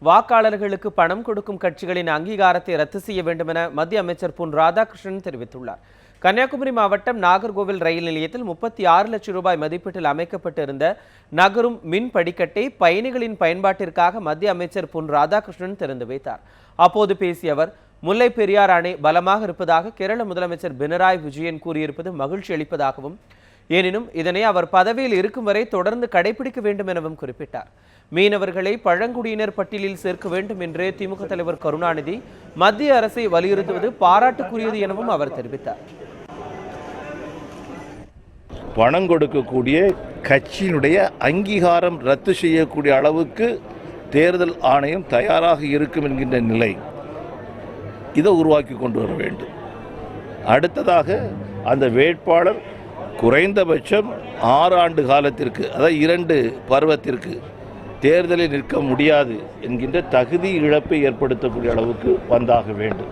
வாக்காளர்களுக்கு பணம் கொடுக்கும் கட்சிகளின் அங்கீகாரத்தை ரத்து செய்ய வேண்டும் என மத்திய அமைச்சர் பொன் ராதாகிருஷ்ணன் தெரிவித்துள்ளார். கன்னியாகுமரி மாவட்டம் நாகர்கோவில் ரயில் நிலையத்தில் 36 லட்சம் ரூபாய் மதிப்பீட்டில் அமைக்கப்பட்டிருந்த நகரும் மின் படிக்கட்டை பயணிகளின் பயன்பாட்டிற்காக மத்திய அமைச்சர் பொன் ராதாகிருஷ்ணன் திறந்து வைத்தார். அப்போது பேசிய அவர், முல்லை பெரியார் அணை பலமாக இருப்பதாக கேரள முதலமைச்சர் பினராயி விஜயன் கூறியிருப்பது மகிழ்ச்சி அளிப்பதாகவும், எனினும் இதனை அவர் பதவியில் இருக்கும் வரை தொடர்ந்து கடைபிடிக்க வேண்டும் எனவும் குறிப்பிட்டார். மீனவர்களை பழங்குடியினர் பட்டியலில் சேர்க்க வேண்டும் என்று திமுக தலைவர் கருணாநிதி மத்திய அரசை வலியுறுத்துவது பாராட்டுக்குரியது எனவும் அவர் தெரிவித்தார். பணம் கொடுக்கக்கூடிய கட்சியினுடைய அங்கீகாரம் ரத்து செய்யக்கூடிய அளவுக்கு தேர்தல் ஆணையம் தயாராக இருக்கும் என்கின்ற நிலை இதை உருவாக்கி கொண்டு வர வேண்டும். அடுத்ததாக அந்த வேட்பாளர் குறைந்தபட்சம் 6 ஆண்டு காலத்திற்கு, அதாவது 2 பருவத்திற்கு தேர்தலில் நிற்க முடியாது என்கின்ற தகுதி இழப்பை ஏற்படுத்தக்கூடிய அளவுக்கு வந்தாக வேண்டும்.